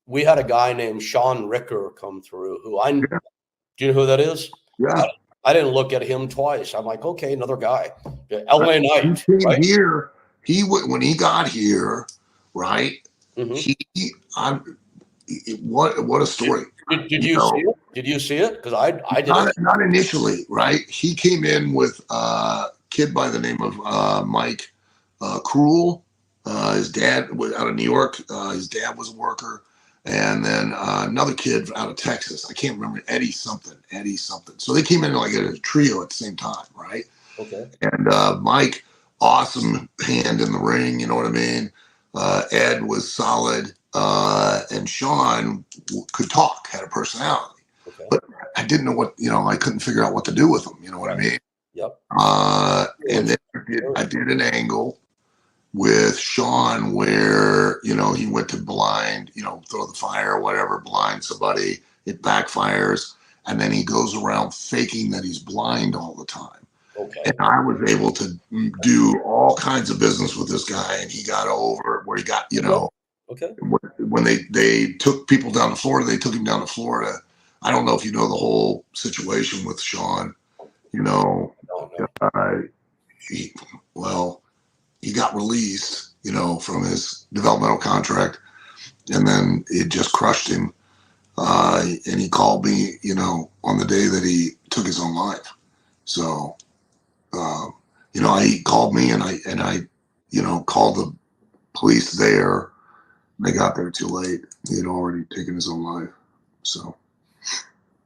we had a guy named Sean Ricker come through Yeah. do you know who that is? Yeah. I didn't look at him twice. I'm like, okay, another guy. LA Knight. He came right? here. When he got here, right? Mm-hmm. What a story. Did you see it? Did you see it? Because I didn't. Not initially, right? He came in with a kid by the name of Mike Cruel. His dad was out of New York. His dad was a worker. And then another kid out of Texas. I can't remember, Eddie something. So they came in like a trio at the same time, right? Okay. And Mike, awesome hand in the ring, you know what I mean? Ed was solid. And Sean could talk, had a personality. Okay. But I didn't know what, I couldn't figure out what to do with him, you know what I mean? Yep. And then I did an angle with Sean where, he went to blind, throw the fire or whatever, blind somebody, it backfires, and then he goes around faking that he's blind all the time. Okay. And I was able to do all kinds of business with this guy, and he got over where he got, Okay. When they took people down to Florida, they took him down to Florida. I don't know if you know the whole situation with Sean, No. He got released, from his developmental contract, and then it just crushed him. And he called me, on the day that he took his own life. So, he called me and I called the police there. They got there too late. He had already taken his own life. So,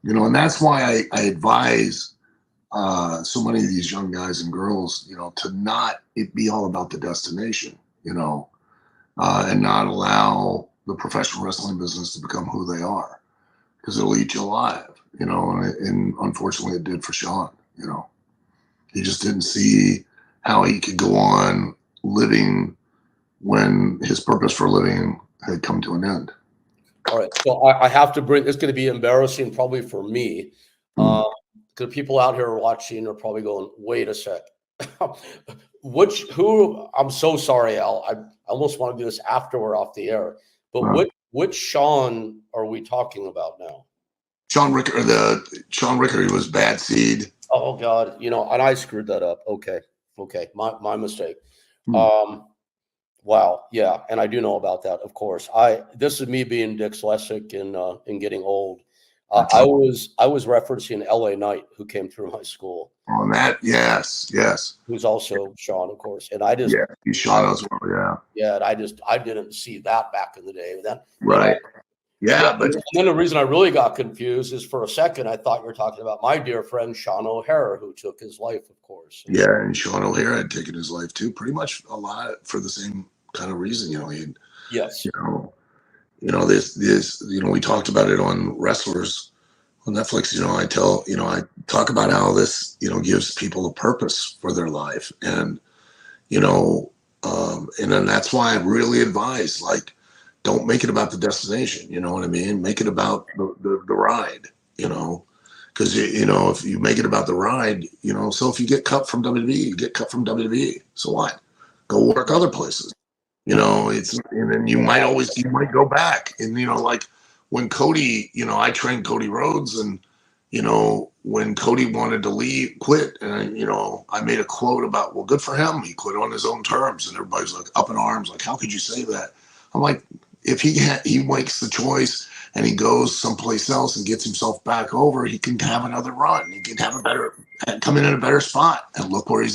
and that's why I advise so many of these young guys and girls, to not it be all about the destination, and not allow the professional wrestling business to become who they are, because it'll eat you alive, and unfortunately it did for Sean. He just didn't see how he could go on living when his purpose for living had come to an end. All right. So I have to bring, it's going to be embarrassing probably for me. Because people out here watching are probably going, wait a sec. I'm so sorry, Al. I almost want to do this after we're off the air. But which Sean are we talking about now? Sean Ricker, he was Bad Seed. Oh God, and I screwed that up. Okay. My mistake. Wow. Yeah. And I do know about that, of course. This is me being dyslexic and getting old. I was referencing LA Knight, who came through my school. On that, yes. Who's also Sean, of course. And I just he's Sean as well, yeah. Yeah, and I didn't see that back in the day. Right. But then the reason I really got confused is for a second I thought you were talking about my dear friend Sean O'Hara, who took his life, of course. Yeah, and Sean O'Hara had taken his life too, pretty much a lot for the same kind of reason. Yes. This we talked about it on Wrestlers on Netflix. I talk about how this, gives people a purpose for their life. And, and then that's why I really advise, don't make it about the destination. You know what I mean? Make it about the ride, because, if you make it about the ride, so if you get cut from WWE, you get cut from WWE. So what? Go work other places. And then you might go back. And, when Cody, I trained Cody Rhodes, and, when Cody wanted to quit, and, I made a quote about, well, good for him. He quit on his own terms. And everybody's like up in arms, like, how could you say that? I'm like, if he makes the choice and he goes someplace else and gets himself back over, he can have another run. He can have come in a better spot, and look where he's